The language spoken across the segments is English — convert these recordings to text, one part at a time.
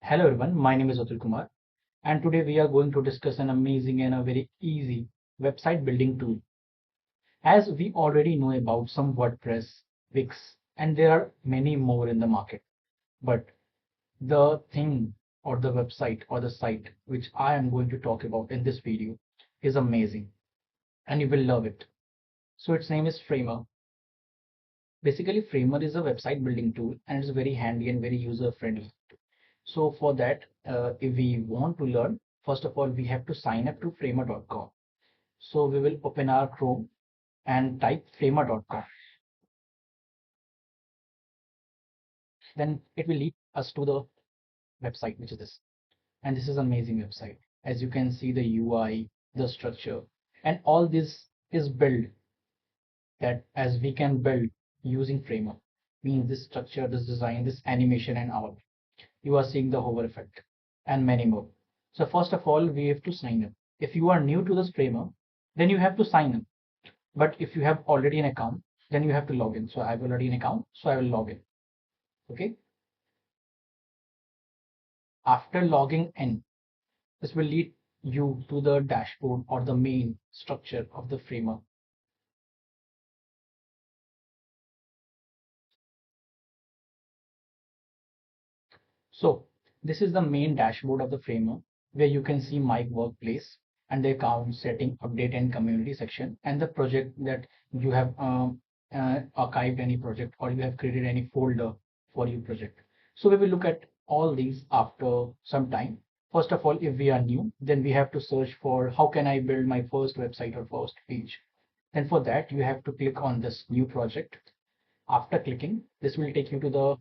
Hello everyone, my name is Atul Kumar, and today we are going to discuss an amazing and a very easy website building tool. As we already know about some WordPress, Wix, and there are many more in the market. But the thing or the website or the site which I am going to talk about in this video is amazing and you will love it. So its name is Framer. Basically, Framer is a website building tool and it's very handy and very user friendly. So for that, if we want to learn, first of all, we have to sign up to framer.com. So we will open our Chrome and type framer.com. Then it will lead us to the website, which is this. And this is an amazing website. As you can see, the UI, the structure, and all this is built that as we can build using Framer. Means this structure, this design, this animation, and all. You are seeing the hover effect and many more. So first of all, we have to sign up. If you are new to this Framer, then you have to sign up. But if you have already an account, then you have to log in. So I have already an account, so I will log in. Okay. After logging in, this will lead you to the dashboard or the main structure of the Framer. So this is the main dashboard of the Framer where you can see my workplace and the account setting, update and community section and the project that you have archived any project or you have created any folder for your project. So we will look at all these after some time. First of all, if we are new, then we have to search for how can I build my first website or first page. Then for that, you have to click on this new project. After clicking, this will take you to the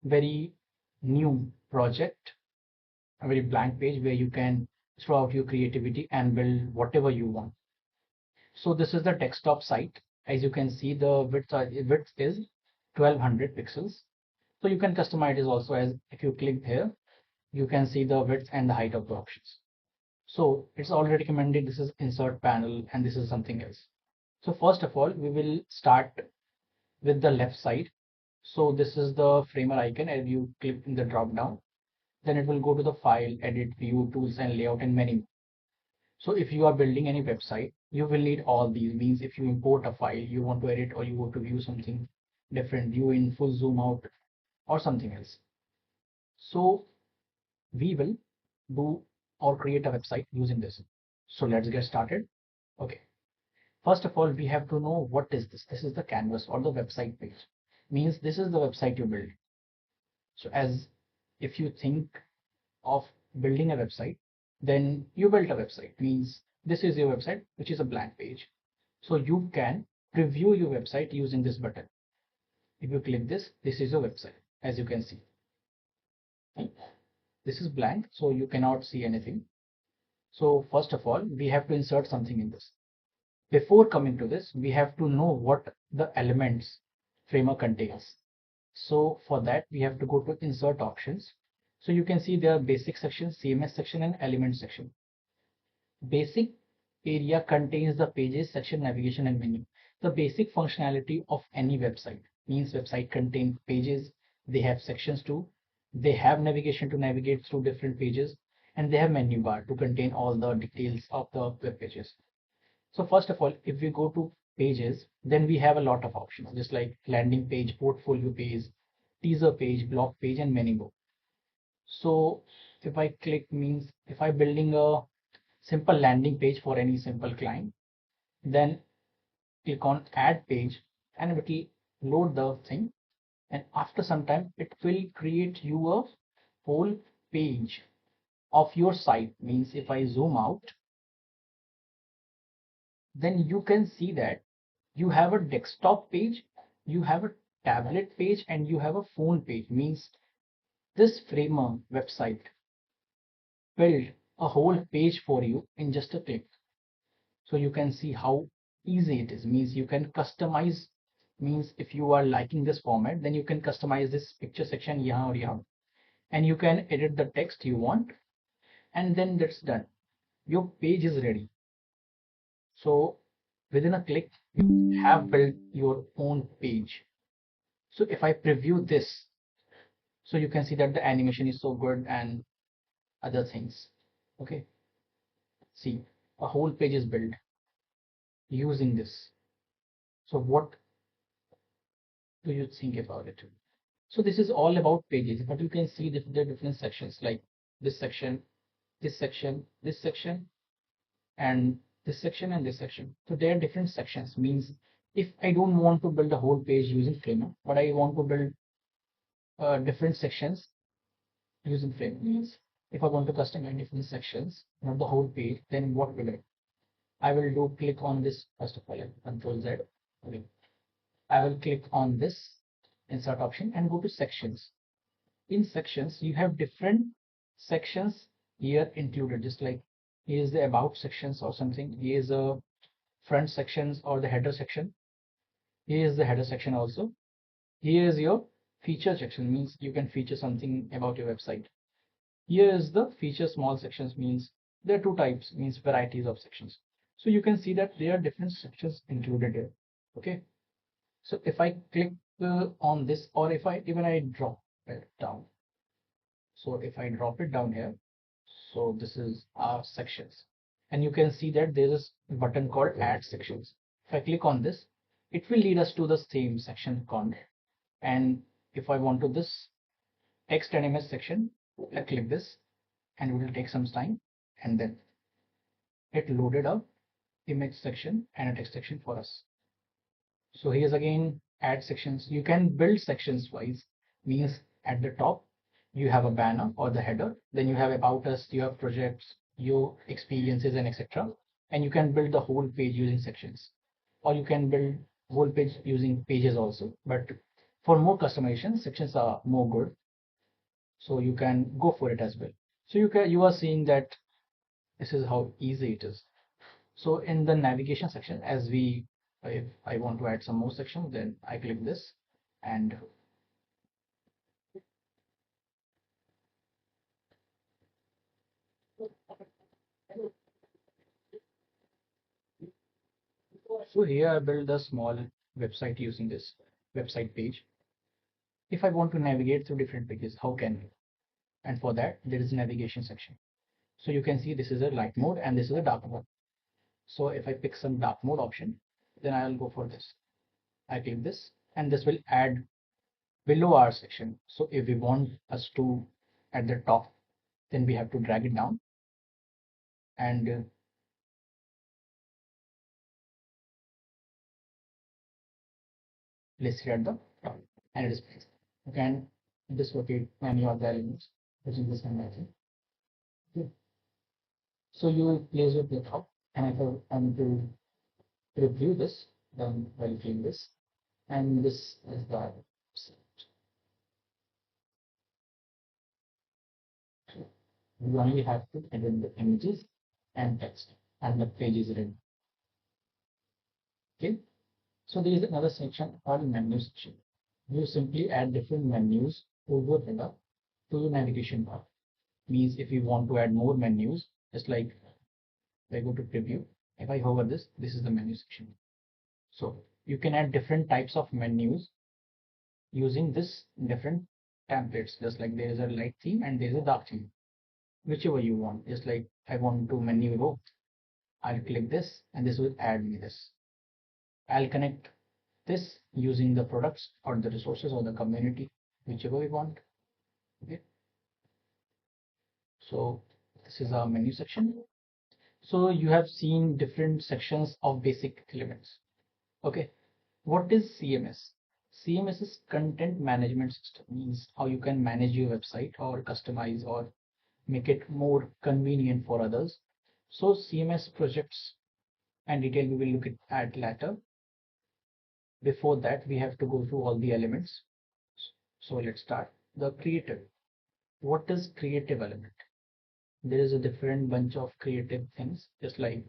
very new project, a very blank page where you can throw out your creativity and build whatever you want. So this is the desktop site. As you can see, the width is 1200 pixels. So you can customize it also. As if you click here, you can see the width and the height of the options. So it's already recommended. This is insert panel and this is something else. So first of all, we will start with the left side. So this is the Framer icon, and you click in the drop down, then it will go to the file, edit, view, tools and layout and many more. So if you are building any website, you will need all these. Means if you import a file, you want to edit or you want to view something different, view in full zoom out or something else. So we will do or create a website using this. So let's get started. Okay. First of all, we have to know what is this. This is the canvas or the website page. Means this is the website you build. So as if you think of building a website, then you built a website. Means this is your website, which is a blank page. So you can preview your website using this button. If you click this, this is your website, as you can see. This is blank, so you cannot see anything. So first of all, we have to insert something in this. Before coming to this, we have to know what the elements Framer contains. So for that, we have to go to insert options. So you can see there are basic section, CMS section and element section. Basic area contains the pages, section, navigation and menu. The basic functionality of any website means website contain pages, they have sections too, they have navigation to navigate through different pages, and they have menu bar to contain all the details of the web pages. So first of all, if we go to pages, then we have a lot of options, just like landing page, portfolio page, teaser page, blog page, and many more. So if I click means if I'm building a simple landing page for any simple client, then click on add page and it will load the thing. And after some time, it will create you a whole page of your site. Means if I zoom out, then you can see that you have a desktop page, you have a tablet page, and you have a phone page. Means this Framer website build a whole page for you in just a click. So you can see how easy it is. Means you can customize. Means if you are liking this format, then you can customize this picture section here or here, and you can edit the text you want, and then that's done. Your page is ready. So within a click, you have built your own page. So if I preview this, so you can see that the animation is so good and other things. Okay, see, a whole page is built using this. So what do you think about it? So this is all about pages, but you can see that there are different sections like this section, this section, this section, and this section and this section. So there are different sections. Means if I don't want to build a whole page using Flamer, but I want to build different sections using Flamer. Means if I want to customize different sections, not the whole page, then what will I will do click on this first of all, Control Z. Okay. I will click on this insert option and go to sections. In sections, you have different sections here included, just like here is the about sections or something. Here is a front sections or the header section. Here is the header section also. Here is your feature section, means you can feature something about your website. Here is the feature small sections, means there are two types, means varieties of sections. So you can see that there are different sections included here. Okay. So if I click on this, or if I even I drop it down. So if I drop it down here, so this is our sections, and you can see that there is a button called add sections. If I click on this, it will lead us to the same section content. And if I want to this text and image section, I click this and it will take some time, and then it loaded up image section and a text section for us. So here's again add sections. You can build sections wise, means at the top you have a banner or the header, then you have about us, you have projects, your experiences and etc. And you can build the whole page using sections, or you can build whole page using pages also. But for more customization, sections are more good. So you can go for it as well. So you are seeing that this is how easy it is. So in the navigation section, as we, if I want to add some more sections, then I click this, and so here I build a small website using this website page. If I want to navigate through different pages, how can we? And for that, there is a navigation section. So you can see this is a light mode and this is a dark mode. So if I pick some dark mode option, then I'll go for this. I click this, and this will add below our section. So if we want us to at the top, then we have to drag it down and place it at the top, and it is placed. You can dislocate any of the elements using this convention. Okay. So you place it at the top, and if I am to review this, then I'll click this, and this is the you only have to edit the images and text, and the page is ready. Okay. So there is another section called menu section. You simply add different menus over here to your navigation bar. Means if you want to add more menus, just like if I go to preview, if I hover this, this is the menu section. So you can add different types of menus using this different templates, just like there is a light theme and there is a dark theme, whichever you want. Just like I want to menu row, I'll click this and this will add me this. I'll connect this using the products or the resources or the community, whichever we want. Okay. So this is our menu section. So you have seen different sections of basic elements. Okay. What is CMS? CMS is content management system, means how you can manage your website or customize or make it more convenient for others. So CMS projects and detail we will look at later. Before that, we have to go through all the elements. So let's start. The creative. What is creative element? There is a different bunch of creative things, just like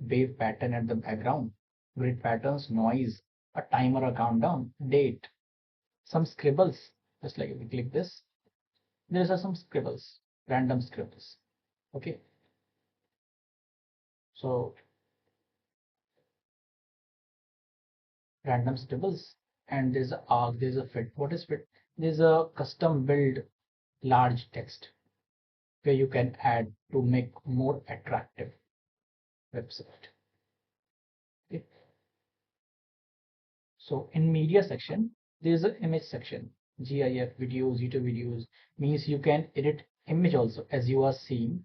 wave pattern at the background, grid patterns, noise, a timer, a countdown, date, some scribbles, just like if we click this, there are some scribbles, random scribbles. Okay. So random scribbles, and there's a arc, there's a fit. What is fit? There's a custom build large text. where you can add to make more attractive website. Okay. So in media section, there is an image section, GIF videos, YouTube videos, means you can edit image also as you are seeing.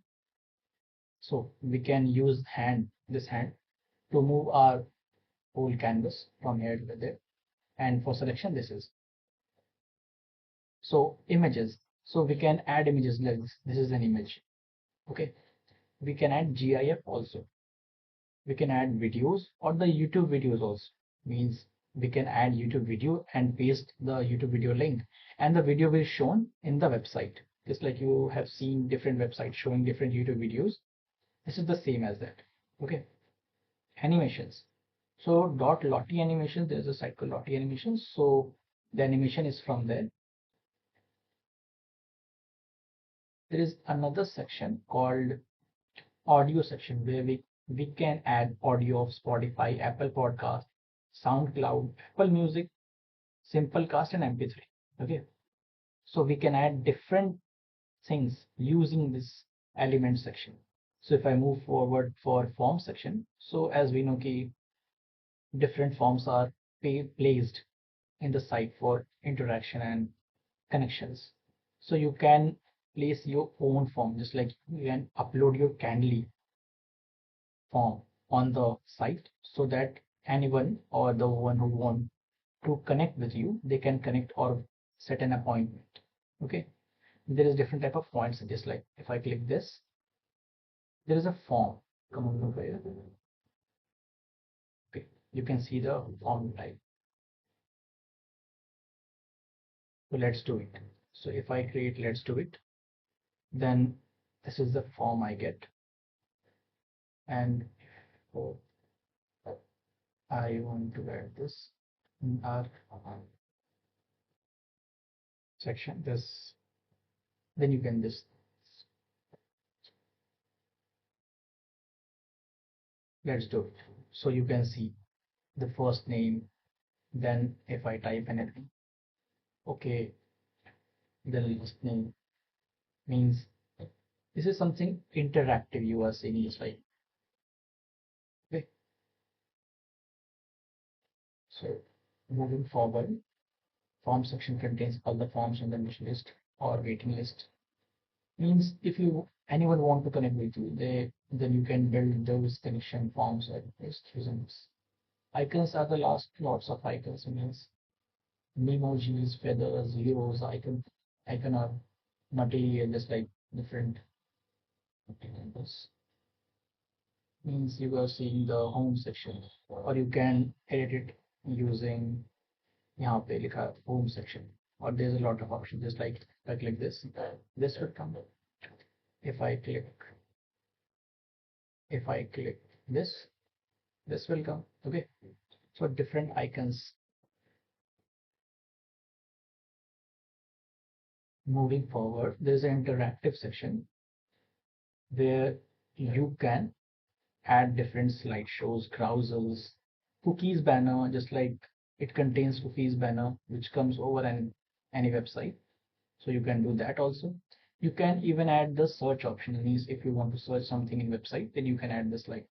So we can use this hand to move our whole canvas from here to there. And for selection, this is. So images. So we can add images like this. This is an image. Okay. We can add GIF also. We can add videos or the YouTube videos also. Means we can add YouTube video and paste the YouTube video link, and the video will shown in the website. Just like you have seen different websites showing different YouTube videos. This is the same as that. Okay. Animations. So dot Lottie animations, there's a site called Lottie animations. So the animation is from there. There is another section called audio section where we can add audio of Spotify, Apple Podcast, SoundCloud, Apple Music, Simplecast, and MP3. Okay, so we can add different things using this element section. So if I move forward for form section, so as we know, different forms are placed in the site for interaction and connections. So you can place your own form, just like you can upload your Candly form on the site so that anyone or the one who want to connect with you, they can connect or set an appointment. Okay, there is different type of points, just like if I click this, there is a form. Come on over here. Okay, you can see the form type. So let's do it. So if I create let's do it, then this is the form I get. And oh, I want to add this in our section, this, then you can just let's do it. So you can see the first name, then if I type anything, okay, the last name, means this is something interactive you are seeing this like. Okay, so moving forward, form section contains all the forms in the wish list or waiting list. Means if you anyone want to connect with you, they then you can build those connection forms like this using this. Icons are the last lots of icons, means emojis, feathers, heroes, icon are material, just like different materials. Means you are seeing the home section, or you can edit it using यहाँ पे लिखा home section, or there's a lot of options, just like if I click this would come. If I click this, this will come. Okay, so different icons. Moving forward, there's an interactive section where you can add different slideshows, carousels, cookies banner, just like it contains cookies banner, which comes over any website. So you can do that also. You can even add the search option. Means if you want to search something in website, then you can add this like,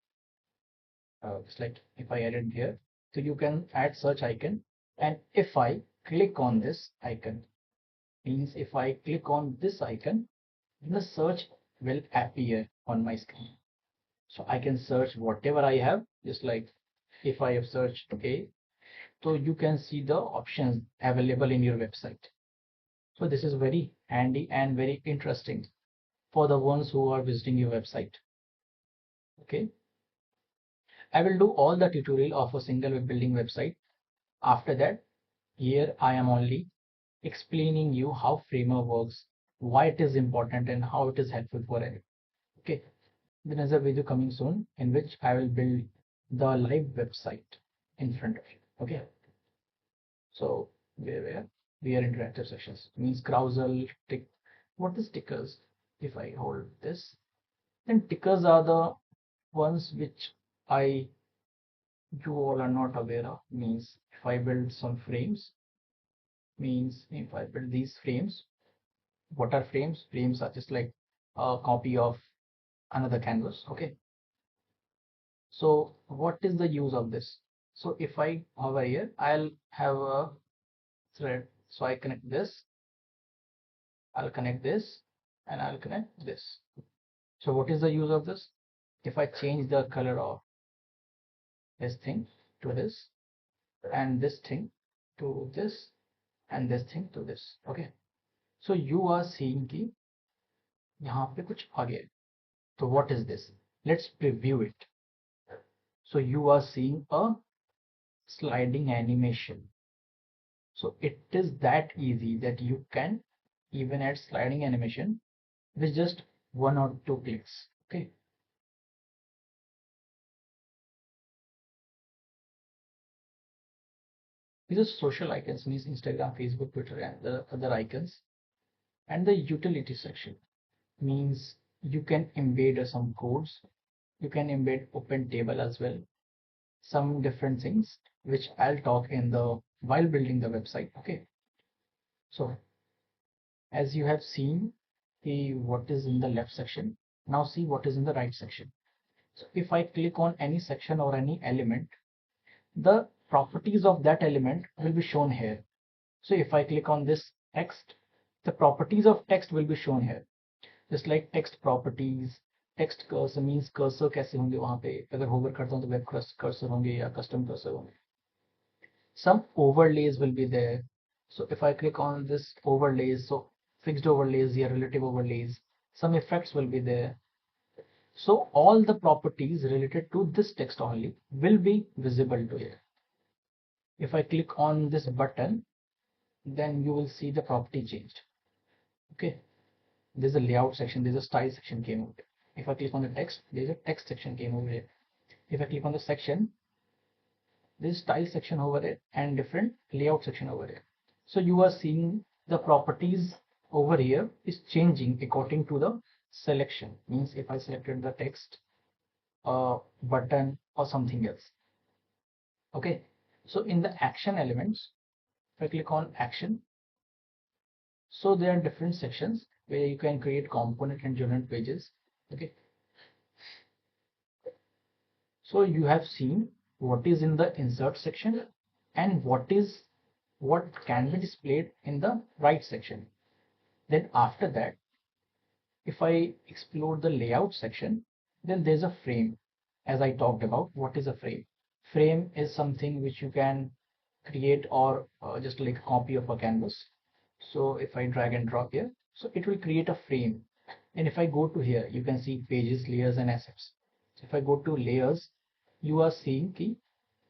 just like if I added here, so you can add search icon. And if I click on this icon, means if I click on this icon, the search will appear on my screen. So I can search whatever I have, just like if I have searched A, so you can see the options available in your website. So this is very handy and very interesting for the ones who are visiting your website. Okay, I will do all the tutorial of a single web building website. After that, here I am only explaining you how Framer works, why it is important, and how it is helpful for anyone. Okay, there is a video coming soon in which I will build the live website in front of you. Okay, so where we are interactive sections, means carousel, tick. What is tickers? If I hold this, then tickers are the ones which I you all are not aware of. Means if I build some frames, means if I build these frames, what are frames? Frames are just like a copy of another canvas. Okay, so what is the use of this? So if I hover here, I'll have a thread. So I connect this, I'll connect this, and I'll connect this. So what is the use of this? If I change the color of this thing to this, and this thing to this, and this thing to this. Okay, so you are seeing कि यहाँ पे कुछ आ गया. So what is this? Let's preview it. So you are seeing a sliding animation. So it is that easy that you can even add sliding animation with just 1 or 2 clicks. Okay. These are social icons, means Instagram, Facebook, Twitter, and the other icons. And the utility section means you can embed some codes. You can embed open table as well. Some different things which I'll talk in the while building the website. Okay. So as you have seen the what is in the left section, now see what is in the right section. So if I click on any section or any element, the properties of that element will be shown here. So if I click on this text, the properties of text will be shown here. Just like text properties, text cursor means cursor कैसे होंगे वहाँ पे, अगर hover करता हूँ तो web cursor होंगे या custom cursor होंगे. Some overlays will be there. So if I click on this overlays, so fixed overlays here, relative overlays, some effects will be there. So all the properties related to this text only will be visible to you. If I click on this button, then you will see the property changed. Okay, there's a layout section, there's a style section came over here. If I click on the text, there's a text section came over here. If I click on the section, there's style section over here and different layout section over here. So you are seeing the properties over here is changing according to the selection. Means if I selected the text, button or something else. Okay, so in the action elements, if I click on action, so there are different sections where you can create component and generate pages. Okay, so you have seen what is in the insert section and what can be displayed in the right section. Then after that, if I explore the layout section, then there's a frame. As I talked about, what is a frame? Frame is something which you can create or just like a copy of a canvas. So if I drag and drop here, so it will create a frame. And if I go to here, you can see pages, layers, and assets. So if I go to layers, you are seeing key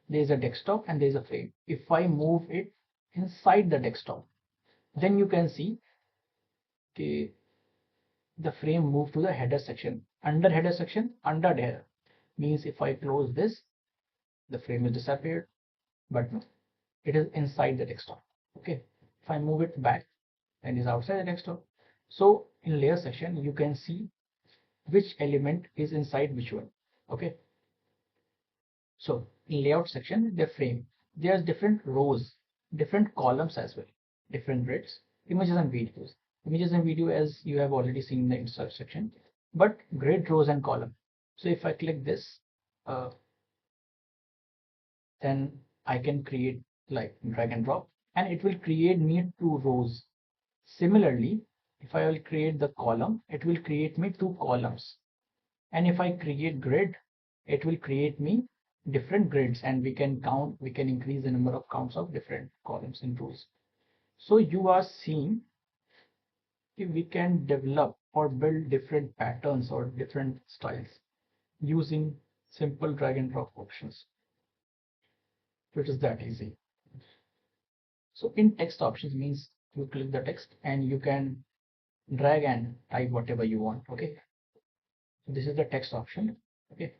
there's a desktop and there's a frame. If I move it inside the desktop, then you can see okay, the frame move to the header section. Under header section, under there means if I close this, the frame is disappeared, but no, it is inside the desktop. Okay, if I move it back, then it is outside the desktop. So in layer section, you can see which element is inside which one. Okay, so in layout section, the frame, there's different rows, different columns as well, different grids, images and videos. Images and video as you have already seen in the insert section, but grid, rows and column. So if I click this, then I can create like drag and drop and it will create me 2 rows. Similarly, if I will create the column, it will create me 2 columns. And if I create grid, it will create me different grids and we can increase the number of counts of different columns and rows. So you are seeing if we can develop or build different patterns or different styles using simple drag and drop options. It is that easy. So in text options means you click the text and you can drag and type whatever you want. Okay. So this is the text option. Okay.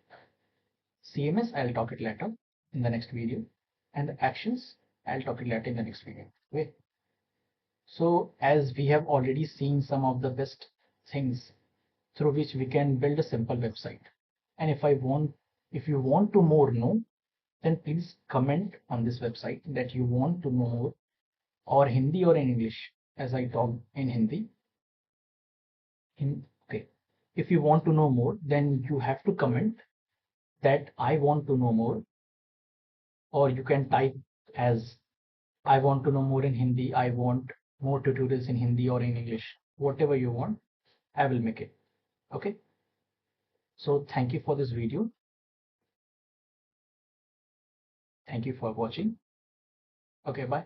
CMS, I'll talk it later in the next video, and the actions, I'll talk it later in the next video. Okay. So as we have already seen some of the best things through which we can build a simple website. And if you want to more know, then please comment on this website that you want to know more, or Hindi or in English, as I talk in Hindi. Okay. If you want to know more, then you have to comment that I want to know more, or you can type as I want to know more in Hindi, I want more tutorials in Hindi or in English, whatever you want, I will make it. Okay. So thank you for this video. Thank you for watching. Okay, bye.